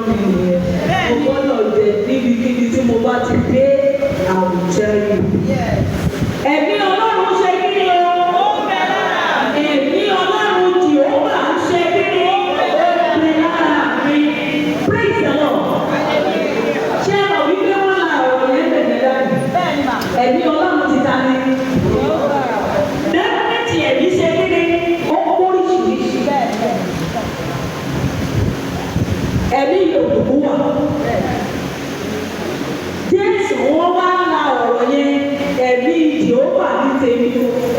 mo gbọ́dọ̀ jẹ níbikíbi tí mo bá ti dé àwùjọ yìí. Ẹ̀mí Ọlọ́run ṣe kí ni o? Ó bẹ lára mi. Ẹ̀mí Ọlọ́run Jèhófà ṣe kí ni? Ó bẹ lára mi. Praise the Lord. Ṣé ẹ mọ̀ wípé wọ́n la ọ̀rọ̀ yẹn bẹ̀rẹ̀ dání? Ẹ̀mí Ọlọ́run ti ta ni? Dẹ́kúmẹ́ntì ẹ̀mí ṣe kí ni? Ó oríṣiríṣi. Ẹ̀mí òdòdó wà. Jésù wọ́n wá la ọ̀rọ̀ yẹn ẹ̀mí Jèhófà ní tèmi,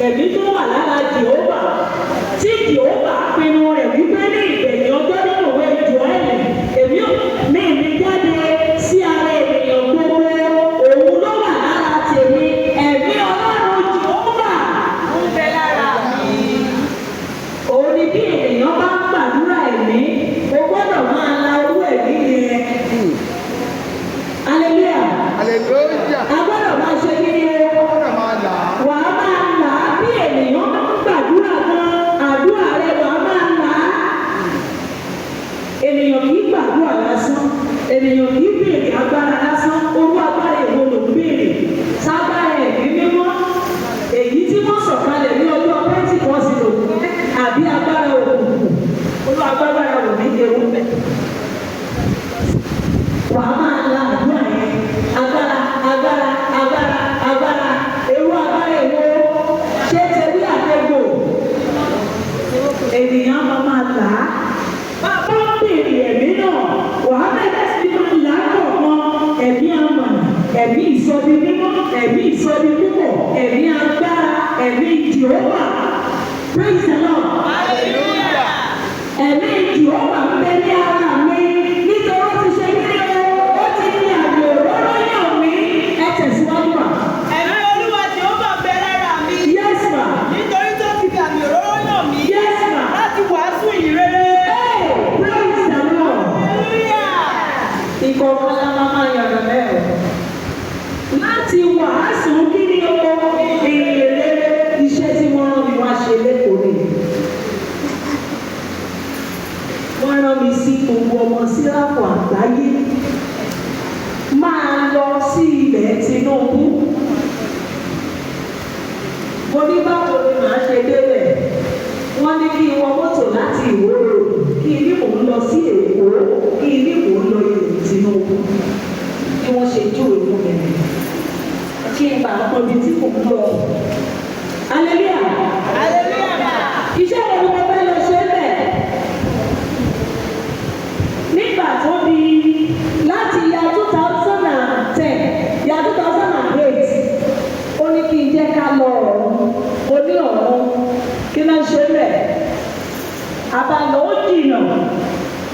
ẹ̀mí tó wà lára Jèhófà tí Jèhófà pinnu rẹ̀ wípé ní ìgbẹ̀yìn ọjọ́ nínú ìwé Jóẹ́lì èmi ò ní ìní jáde sí ara ènìyàn gbogbo òun ló wà lára tèmi, ẹ̀mí Ọlọ́run Jèhófà ń bẹ lára mi. Òun ni bí ènìyàn bá ń gbàdúrà ẹ̀mí o gbọ́dọ̀ máa la owó ẹ̀mí yẹn. Hallelujah. Hallelujah. A gbọ́dọ̀ máa ṣe kí ni o? Wà á máa là á bí ènìyàn bá ń gbàdúrà gan, àdúrà rẹ̀ wà á máa là á. Ènìyàn kì í gbàdúrà lásán, ènìyàn kì í béèrè agbára lásán, orú agbára èwo ló ń béèrè? Ságbára ẹ̀mí mímọ́, èyí tí wọ́n sọ̀kalẹ̀ ní ọjọ́ Pẹ́ńtíkọ́sì lòun, àbí agbára òkùnkùn, olú agbára òní ewu bẹ̀. Wà á máa la àdúrà yẹn, agbára, agbára, agbára, agbára, ewu agbára èwo, ṣé tẹ̀wé àtẹ̀gbò? Ènìyàn máa là á. Bàbá ń bèrè ẹ̀mí náà, wà á bẹ̀rẹ̀ sí máa là á kọ̀ọ̀kan, ẹ̀mí àmọ̀nà, ẹ̀mí ìsọdi mímọ́, ẹ̀mí ìsọdi púpọ̀, ẹ̀mí agbára, ẹ̀mí Jèhófà. Praise the Lord. Hallelujah. Ẹ̀mí Jèhófà ń bẹ ní ara mi nítorí ó ti ṣe kí ni o? Ó ti ní àmì òróró yàn mí. Ẹ tẹ̀síwájú wa. Ẹ̀mí Olúwa Jèhófà ń bẹ lára mi. Yes ma. Nítorí tó ti fi àmì òróró yàn mí. Yes ma. Láti wàásù ìrere. Hey, praise the Lord. Hallelujah. Ìkọ̀ọ̀kan la máa yànnà mẹ́rin. Láti wàásù kí ni o? Ìrere iṣẹ́ tí wọ́n rán mi wá ṣe lẹ́kọ̀ọ́ rẹ̀. Wọ́n rán mi sí gbogbo ọmọ síráàpù àgbáyé. Máa lọ sí ilẹ̀ Tinubu. Mo ní báwo ni màá ṣe débẹ̀? Wọ́n ní kí n wọ mọ́tò láti Ìwó Road, kí n ní mò ń lọ sí Èkó, kí n ní mò ń lọ ilẹ̀ Tinubu. Bí wọ́n ṣe júwe fún mi. Kí n bá ọmọ ibi tí kò ń lọ. Hallelujah. Hallelujah. Iṣẹ́ wo ni mo fẹ́ lọ ṣe bẹ́ẹ̀? Nígbà tó di láti ya 2010, ya 2008, ó ní kí n jẹ́ ká lọ ọ̀run, ó ní ọ̀run, kí ló ń ṣe bẹ́ẹ̀? Àbálọ̀ ó jìnnà,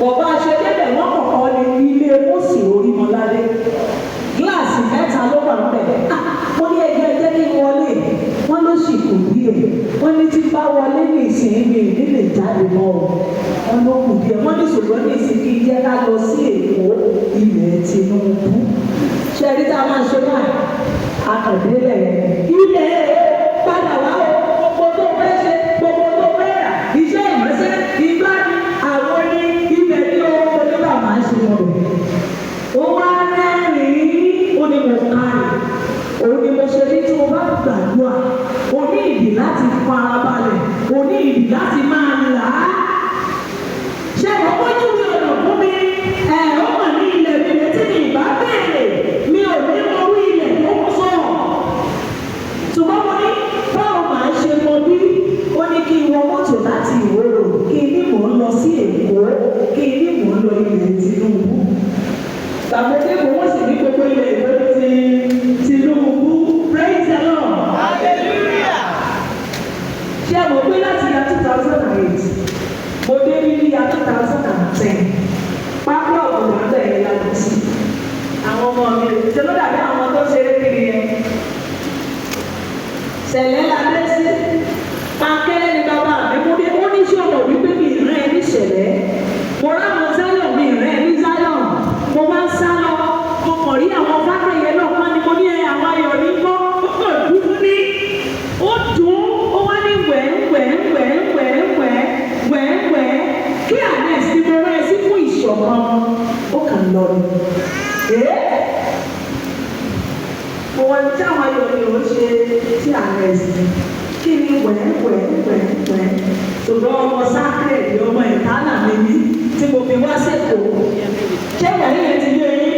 bọ̀bá ṣe débẹ̀ wọ́n kọ̀ọ̀kan ní ilé Mósè Orímọládé. Gíláàsì mẹ́ta ló wà ńbẹ̀. Mo ní ẹgbẹ́ ẹgbẹ́ kí n wọlé, wọ́n ló sì kù díẹ̀. Wọ́n ní tí bá wọlé ní ìsinyìí mi nílé jáde mọ́ ọ. Wọ́n ló kù díẹ̀. Wọ́n ní ṣùgbọ́n ní ìsinyìí jẹ́ ká lọ sí Èkó, ilẹ̀ Tinubu. Ṣé ẹni tá a máa ṣe báyìí? Akàndínlẹ̀ ilẹ̀ padà wá o. Gbogbo tó fẹ́ ṣe, gbogbo tó fẹ́ rà, iṣẹ́ ìmọ̀ṣẹ́, ìgbà ni àwọn ní ibẹ̀ ní o. Onígbà máa ń ṣe wọn rẹ̀. Ó wá rẹ́rìn-ín, ó ní mo kárì. Òun ni mo ṣe ní tí mo bá gbàdúrà, o ní ìdí láti farabalẹ̀, o ní ìdí láti máa là á. Ṣé ọkọ júwe ọ̀nà fún mi? Ó mà ní ilẹ̀ mi létí ní ìbá béèrè, mi ò ní mọ orí ilẹ̀ tó kún sọ̀rọ̀. Ṣùgbọ́n mo ní báwo màá ṣe mọ bí? Ó ní kí n wọ mọ́tò láti Ìwó Road, kí n ní mò ń lọ sí Èkó, kí n ní mò ń lọ ilẹ̀ Tinubu. Tàbí pé kò wọ́n sì ní gbogbo ilẹ̀ ìwé ti Tinubu. Praise the Lord. Hallelujah. Ṣé ẹ mọ̀ pé láti ya 2008, mo dé ní ya 2010, pápá ọ̀gbọ̀n àbẹ̀rẹ̀ yàtọ̀ sí. Àwọn ọmọ mi ṣe ló dàbí àwọn tó ṣeré kiri yẹn. Ṣẹ̀lẹ̀ la dé sí. Pankẹ́lẹ́ ni bàbá mi mú dé. Ó ní ṣòro wípé mi ìrìn ẹ ní ṣẹ̀lẹ̀. Mo ráwọn Zion, mi ìrìn ẹ ní Zion. Mo máa ń sá lọ. Mo kàn rí àwọn fákẹ́yẹ náà wọ́n ní mo ní àwọn ayọ̀ ní kọ́. Ó kàn dúdú ní. Ó dùn. Ó wá ní wẹ̀ẹ́wẹ̀ẹ́wẹ̀ẹ́wẹ̀ẹ́wẹ̀ẹ́wẹ̀ẹ́. Kí àná ẹ̀sìn mo rẹ́ sí fún ìṣọ̀kan. Ó lọ ni. Mo wá ní tí àwọn ayọ̀ mi ò ṣe tí ààrẹ sí kí ni wẹ̀ẹ́ ṣùgbọ́n ọmọ sákẹ́ẹ̀dì ọmọ ìtànà mi ní tí mo fi wá sẹ́kọ̀ọ́. Ṣé wẹ̀ẹ́ yẹn ti lé yín?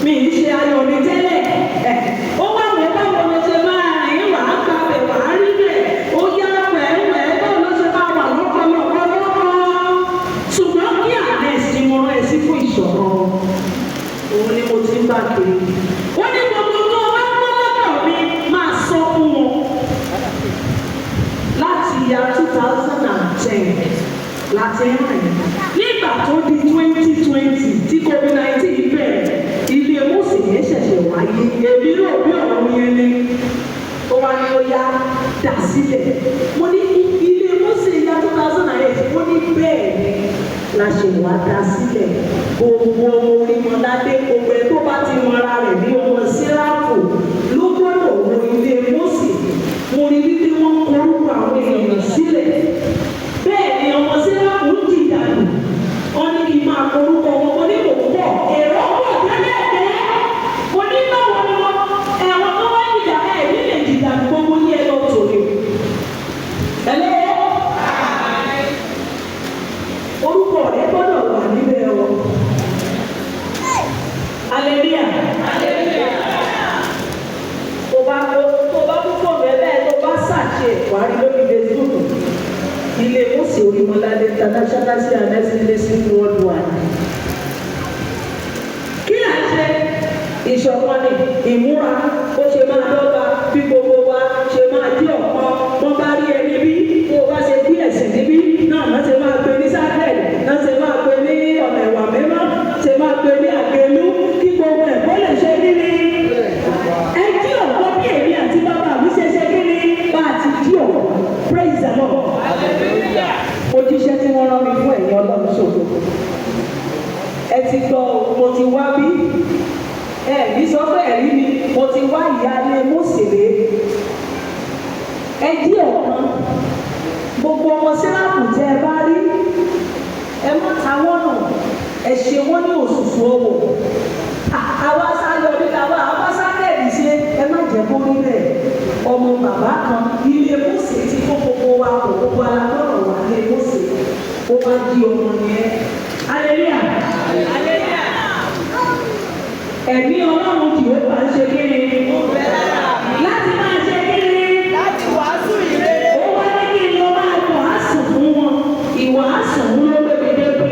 Mi ì ṣe ayọ̀ mi tẹ́lẹ̀. Ó wà wọ́n báwo ló ṣe máa rìn wà á gba bẹ̀ wà á rí bẹ̀. Ó yá wẹ̀ẹ́ báwo ló ṣe máa wà lọ́kọ̀ọ́lọ́kọ́. Ṣùgbọ́n kí ààrẹ sí mo rán ẹ sí fún ìṣọ̀kan. Òun ni mo ti ń bá kiri. Ó ní gbogbo tó o bá gbọ́ lọ́dọ̀ mi máa sọ fún wọn. Láti ìyá 2010 láti rìn. Nígbà tó di 2020 tí COVID-19 bẹ̀rẹ̀, ilé Mósè yẹn ṣẹ̀ṣẹ̀ wáyé. Èmi náà bí ọ̀rọ̀ yẹn ni. Ó wá ní ó yá dà sílẹ̀. Mo ní ilé Mósè ìyá 2008, mo ní bẹ́ẹ̀ ni la ṣe wá dá sílẹ̀. Gbogbo onímọ̀ládé gbogbo ẹ̀ tó bá ti mọra rẹ̀ ní ọmọ Séráfù ló gbọ́dọ̀ wo ilé Mósè. Mo rí wípé wọ́n korúkọ àwọn èèyàn sílẹ̀. Bẹ́ẹ̀ ni ọmọ Séráfù ń jìyà lù. Wọ́n ní kí n máa korúkọ wọn. Mo ní kò pọ̀. Èrò pọ̀ tẹ́lẹ̀ tẹ́. Mo ní báwo ni wọ́n ẹ̀wọ̀n tó wá jìyà ẹ̀ nílẹ̀ jìyà gbogbo yẹn lọ tòrè. Orúkọ rẹ̀ gbọ́dọ̀ wà níbẹ̀ o. Hallelujah. Tó bá púpọ̀ bẹ́ẹ̀ tó bá ṣàṣe ìwárí lórí Facebook. Ilé Mósè Orímọládé International sí àmẹ́sílẹ̀ sí worldwide. Kí là ń ṣe ìṣọ̀kan ni ìmúra ó ṣe máa dọ́gba bí gbogbo wa ṣe máa dí ọ̀pọ̀ wọ́n bá rí ẹni bí tó o bá ṣe bí ẹ̀sìn níbí náà má ṣe máa pe ní sákẹ́ẹ̀d náà ṣe máa pe ní ọ̀nà ìwà mímọ́ ṣe máa pe ní àgbélú kí gbogbo ẹ̀ kó lè ṣe kí ni. Ẹ dí ọ̀pọ̀ bí èmi àti bàbá mi ṣe ṣe kí ni bá a ti dí ọ̀pọ̀. Praise the Lord. Ojúṣe tí wọ́n rán mi fún ẹ̀yin Ọlọ́run ṣògo. Ẹ ti gbọ́ mo ti wá bí. Ẹ̀mí sọ pé ẹ̀rí mi mo ti wá ìyáálé Mósè rè. Ẹ dí ọ̀kan. Gbogbo ọmọ Séráfù tẹ́ ẹ bá rí. Ẹ má ta wọ́n nù. Ẹ ṣe wọ́n ní òṣùṣù owó. Àwa sáré ọdún tàwa àwa sáré ẹ̀rí ṣe ẹ má jẹ́ kó rí bẹ́ẹ̀. Ọmọ bàbá kan ilé Mósè ti kó gbogbo wa kò gbogbo alágbọ̀rọ̀ wà ní Mósè. Ó wá di ọmọ yẹn. Hallelujah. Ẹ̀mí Ọlọ́run kì ó bá ń ṣe kéré. Láti máa ṣe kéré. Láti wàásù ìrere. Ó wá ní kí n lọ máa wàásù fún wọn. Ìwàásù ń ló gbẹgbẹgbẹ.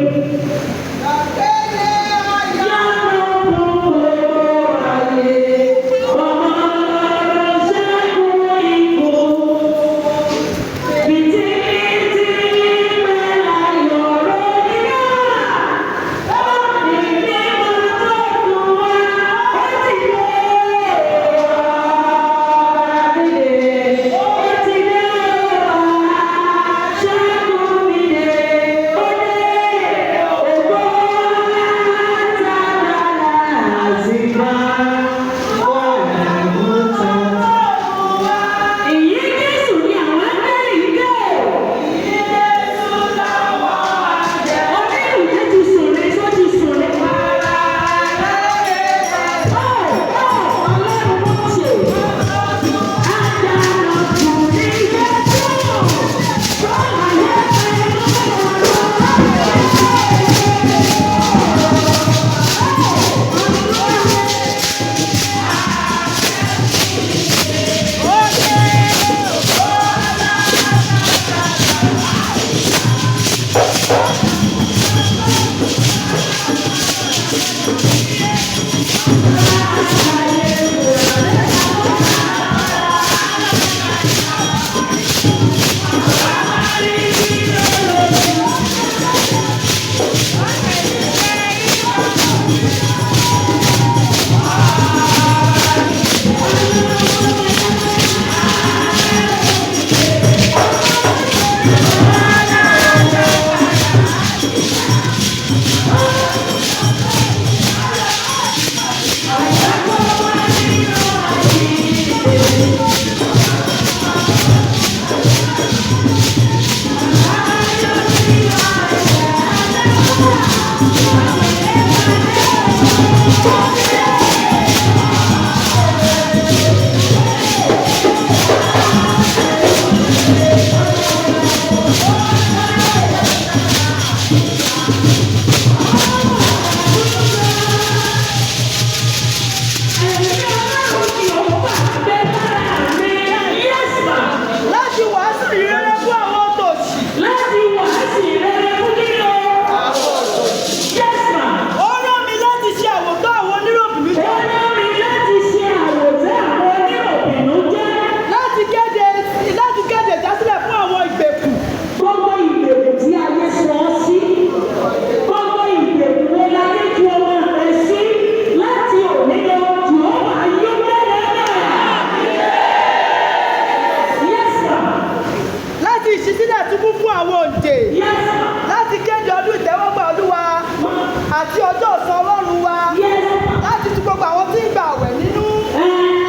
ọjọ́ ọ̀sán Ọlọ́run wa. Yes. Láti tu gbogbo àwọn tí ń gba àwẹ̀ nínú.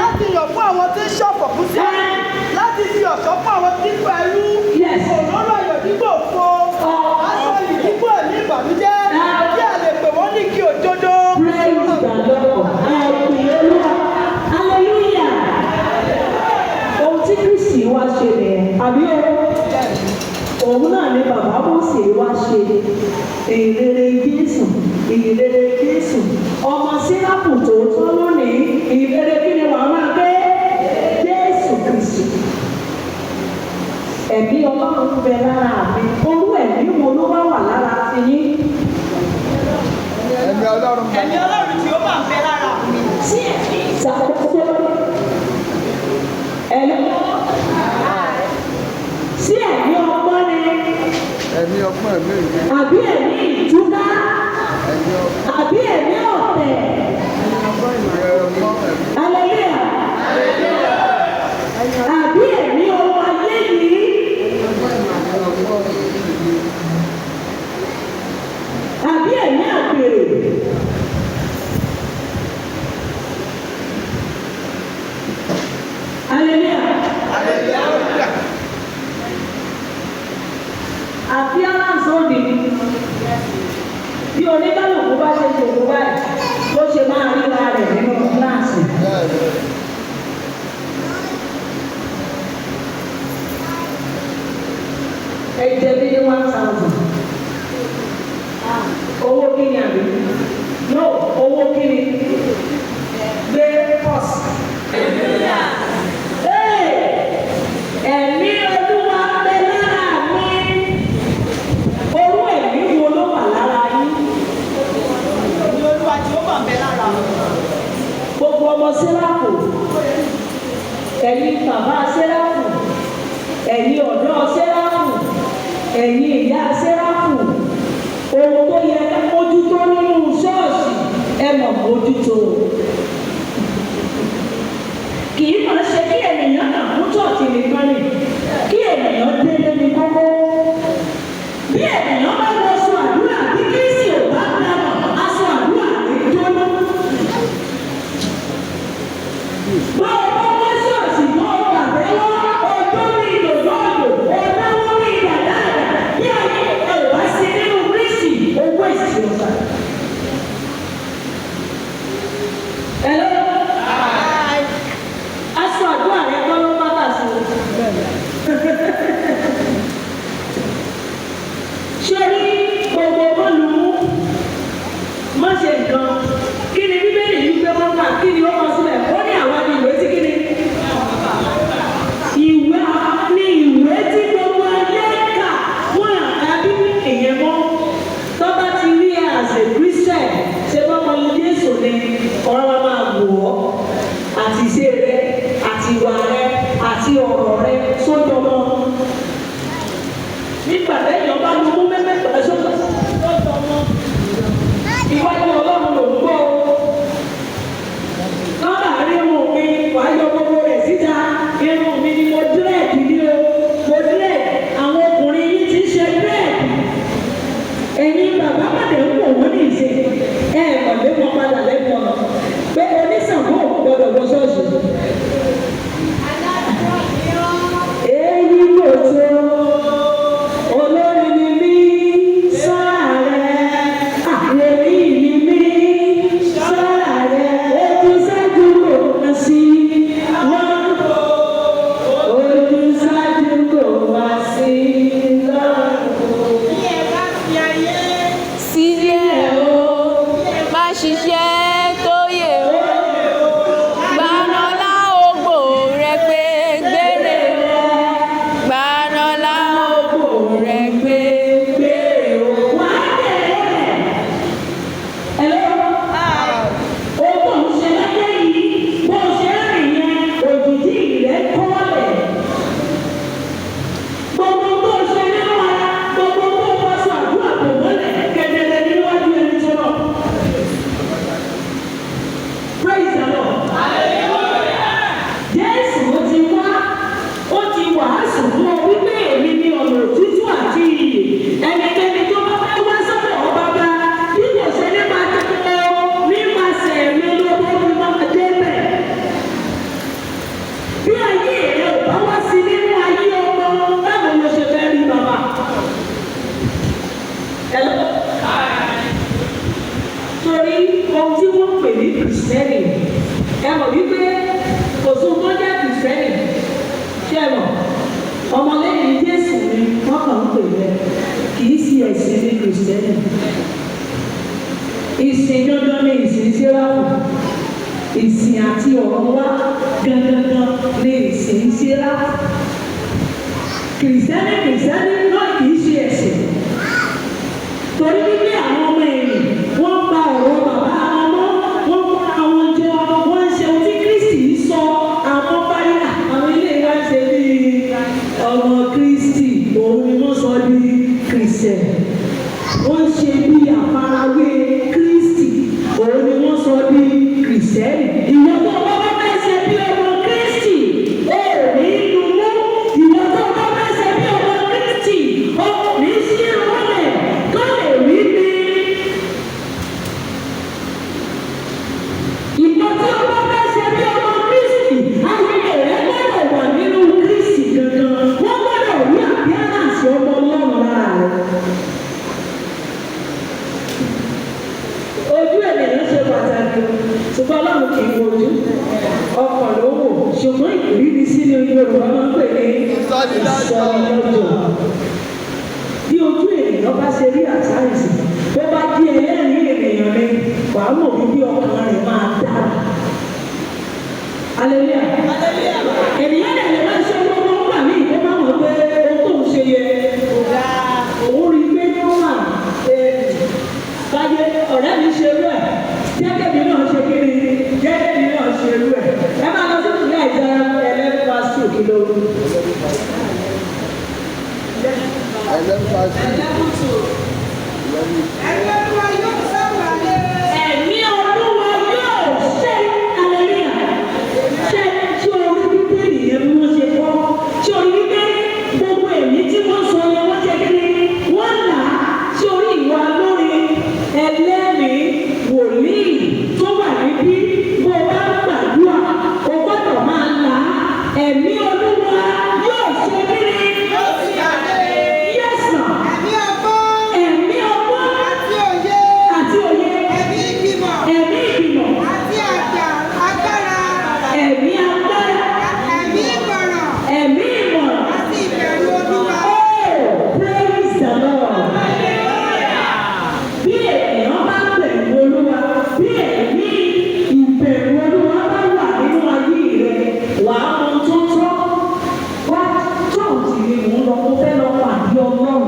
Láti yọ̀ fún àwọn tí ń ṣọ̀fọ̀ fún sí. Láti fi ọ̀ṣọ́ fún àwọn tí ń gba ẹrú. Yes. Òróró ayọ̀ dípò òfo. Aṣọ ìdípò ní ìbànújẹ́. Kí a lè pè wọ́n ní kí òdodo. Praise the Lord. Hallelujah. Ohun tí Kristi wá ṣe nìyẹn. Àbí òun náà ni bàbá Mósè wá ṣe. Ìrere Jésù. Ìrere Jésù. Ọmọ Séráfù tòótọ́ lónìí. Ìrere kí ni wàá máa gbé? Jésù Kristi. Ẹ̀mí Ọlọ́run ń bẹ lára mi. Orú ẹ̀mí wo ló wá wà lára ti yín? Ẹ̀mí Ọlọ́run. Ẹ̀mí Ọlọ́run tí ó máa ń bẹ lára mi. Sí ẹ̀mí ìṣàkóso. Sí ẹ̀mí ọgbọ́n ni. Ẹ̀mí ọgbọ́n ẹ̀mí ìwé. Àbí ẹ̀mí ìtúká. Ẹ̀mí ọgbọ́n. Àbí ẹ̀mí ọ̀tẹ̀. Hallelujah. Àbí ẹ̀mí ọwọ́ ayé yìí. Àbí ẹ̀mí àgbèrè. Hallelujah. Appearance òdì ni. Bí oníkálùkù bá ṣe ṣòro báyìí, ló ṣe máa ríra rẹ̀ nínú kíláàsì. Ẹ jẹ́ bí ní 1,000. Owó kíni àbí? No, owó kíni? Gbé pọ́s. Ẹ̀mí Olúwa bẹ lára mi. Orú ẹ̀mí wo ló wà lára yín? Ẹ̀mí Olúwa tí ó máa ń bẹ lára mi. Gbogbo ọmọ Séráfù, ẹ̀yin bàbá Séráfù, ẹ̀yin ọ̀dọ́ Séráfù, ẹ̀yin ìyá Séráfù, ohun tó yẹ mójútó nínú ṣọ́ọ̀ṣì ẹ mọ̀ mójútó. Kì í máa ṣe kí ènìyàn náà mú ṣọ́ọ̀ṣì nìkan ni, kí ènìyàn délé ní kókó. Bí ènìyàn bá lọ sọ àdúrà bí Kristi ò bá dáná, aṣọ àdúrà ní jóná. Báwo bá wá ṣọ́ọ̀ṣì mọ́ pàtẹ́wọ́, ọjọ́ ní ìlòlóòdò, ọ̀dáwọ́ ní ìdàdáàdà, bí ayé ẹ̀ wá sí nínú Kristi, owó ìsìn ọ̀sà. Hello? Aṣọ àdúrà rẹ kọ́ ló pátá sí o. Ṣé rí gbogbo bọ́ọ̀lù má ṣe nǹkan? Kí ni Bíbélì yìí gbé wọn kà? Kí ni ó kọ sílẹ̀? Ó ní àwa ni ìwé tí kí ni? Ìwé tí gbogbo ayé kà wọ́n àbí ìyẹn mọ́. Tó bá ti rí as a Christian, ṣé wọ́n mọ Jésù ni ọ̀rọ̀ wa máa wò ọ́ àti ṣe rẹ àti ìwà rẹ àti ọ̀rọ̀ rẹ sójọ́ mọ́. Nígbà tẹ́yìn ọba ló mú mẹ́mẹ́ pẹ̀lú sójọ́ mọ́. Ìwádìí Ọlọ́run ló ń gbọ́ o. Lọ́dà rí irun mi, wàá yọ gbogbo rẹ̀ síta. Irun mi ni mo dírẹ̀dì ní o. Mo dírẹ̀dì. Àwọn ọkùnrin yìí ti ṣe dírẹ̀dì. Ẹ̀yin bàbá pàdé ń wò wọ́n ní ìṣe. Pàdé wọn padà lẹ́nu ọ̀nà. Pé oníṣàngó gbọdọ̀ wọ ṣọ́ọ̀ṣì. Èyí kò tó. Olórí ni mí, sọ́ra rẹ̀. Àlèrí mi ohun tí wọ́n pè ní kìrìsìtẹ́nì ẹ mọ̀ wípé kò sóhun tó jẹ́ kìrìsìtẹ́nì ṣé ẹ mọ̀ ọmọlẹ́yìn Jésù ni wọ́n kàn ń pè bẹ́ẹ̀ kì í sí ẹ̀sìn ní kìrìsìtẹ́nì ìsìn dandan ní ìsìn Séráfù ìsìn àti ọ̀rọ̀ wa gangan ní ìsìn Séráfù kìrìsìtẹ́nì náà kì í ṣe ẹ̀sìn torí wípé àwọn ọmọ ẹ̀yìn wọ́n gba ọ̀rọ̀ bàbá wọn wọ́n kó àwọn jọ wọ́n ń ṣe ohun tí Kristi sọ àwọn báyà àwọn ilé wa ṣe bí ọmọ Kristi òun ni wọ́n sọ bí kìrìsìtẹ́nì wọ́n ṣe bí àfarawé Kristi òun ni wọ́n sọ bí kìrìsìtẹ́nì ìwọ tó bá bá fẹ́ ṣe bí ọmọ Kristi ó ní inú mú ìwọ tó bá fẹ́ ṣe bí ọmọ Kristi ó ní sí ìrọ̀lẹ́ tó lè rí bí ìwọ tó bá fẹ́ ṣe bí ọmọ Kristi ayẹyẹ rẹ gbọ́dọ̀ wà nínú Kristi gangan wọ́n gbọ́dọ̀ rí àbíyánsì ọmọ Ọlọ́run lára rẹ. Ojú ènìyàn ṣe pàtàkì ṣùgbọ́n Ọlọ́run kì í wojú ọkàn ló wò ṣùgbọ́n ìrírí sí ni Yorùbá máa ń pè ní ìsọdọ̀jọ̀. Bí ojú ènìyàn bá ṣe rí àṣàyèsí tó bá jí ẹlẹ́rìí ènìyàn ni wàá mọ̀ bí ọkàn rẹ̀ máa dára. Hallelujah. Ènìyàn lè máa ṣe gbogbo nígbà míì tó máa mọ̀ pé ohun tó ń ṣe yẹ kò dáa òun rí pé ní wọ́n wà báyé ọ̀rẹ́ mi ṣe rú ẹ̀ jẹ́gẹ́ mi náà ṣe kiri jẹ́gẹ́ mi náà ṣe rú ẹ̀ ẹ máa lọ sí ìpínlẹ̀ Àìsáyà 11:2 kìlógún. 11:2. Ẹ̀mí Olúwa yóò ṣe hallelujah ṣe tí orí wípé nìyẹn bí wọ́n ṣe kọ́ tí orí wípé gbogbo ẹ̀mí tí wọ́n sọ yẹn wọ́n ṣe kiri wọ́n là á tí orí ìwà lórí ẹlẹ́rìí wòlíì tó wà níbí bó bá gbàdúrà o gbọ́dọ̀ máa là á ẹ̀mí Olúwa yóò ṣe kiri yóò ṣe àdé yẹ́sàn ẹ̀mí ọgbọ́n àti òye ẹ̀mí ìgbìmọ̀ àti agbára ẹ̀mí ìmọ̀ràn àti ìbẹ̀rù Olúwa. Praise the Lord. Bí èèyàn bá bẹ̀rù Olúwa bí ẹ̀mí ìbẹ̀rù Olúwa bá wà nínú ayé rẹ̀ wà á mọ tó tọ́ wá tóòtì ni mò ń lọ mo fẹ́ lọ pàdé Ọlọ́run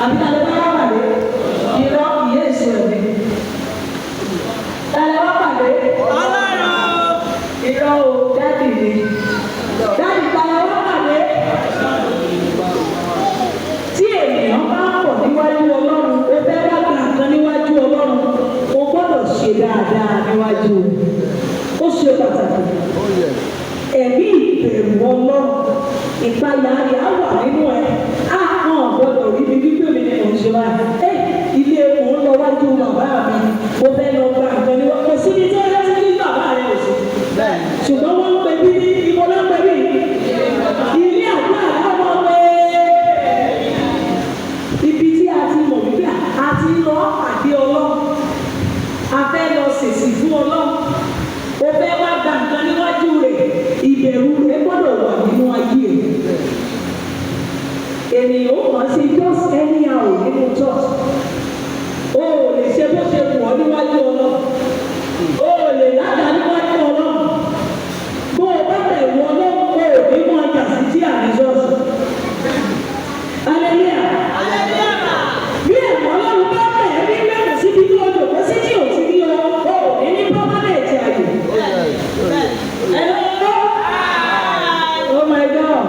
àbí ta ló bá wà pàdé irọ́ ìyé èso ẹ̀mí ta ló bá pàdé Ọlọ́run irọ́ o dáàdì ni dáàdì ta ló bá pàdé tí ènìyàn bá pọ̀ níwájú Ọlọ́run ó fẹ́ bá gbà kan níwájú Ọlọ́run ó gbọ́dọ̀ ṣe dáadáa níwájú ó ṣe pàtàkì ẹ̀mí ìbẹ̀rù Ọlọ́run ìpayà rẹ̀ á wà nínú ẹ̀ á hàn gbọ́dọ̀ rí mi wípé mi ni mò ń ṣe báyìí ilé mò ń lọ wájú bàbá mi mo fẹ́ lọ gba nǹkan ní wọ́n kò sí ní tí wọ́n rántí ní bàbá rẹ̀ kò sí ṣùgbọ́n wọ́n ń pè bí ní ibo ló ń pè bí ilé àdúrà láwọn pé ibi tí a ti mọ̀ wípé a ti lọ pàdé Ọlọ́run a fẹ́ lọ ṣèṣì fún Ọlọ́run o fẹ́ wá gba nǹkan níwájú rẹ̀ ìbẹ̀rù rẹ̀ gbọ́dọ̀ wà nínú ayé rẹ̀ ènìyàn ó kàn sí just anyhow nínú church o ò lè ṣe bó ṣe wù ọ́ níwájú Ọlọ́run o ò lè lága níwájú Ọlọ́run bó o bá bẹ̀rù Ọlọ́run o ò ní mọ ọjà sí tí àní ṣọ́ọ̀ṣì. Hallelujah. Bí ẹ̀mọ́ Ọlọ́run bá bẹ̀rẹ̀ ní bẹ̀rẹ̀ síbi tí o jòkó sí tí o ti rí ọ o ò ní ní permanent àyè. Oh my God.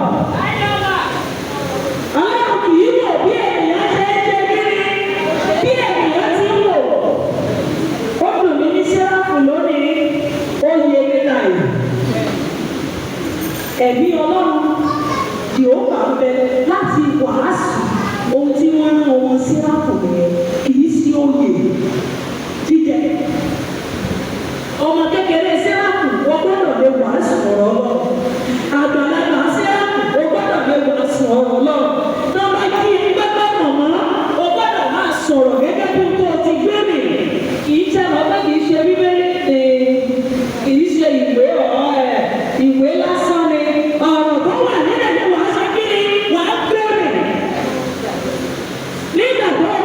Ọlọ́run kì í mọ̀ bí ènìyàn ṣe é ṣe kiri nígbà tó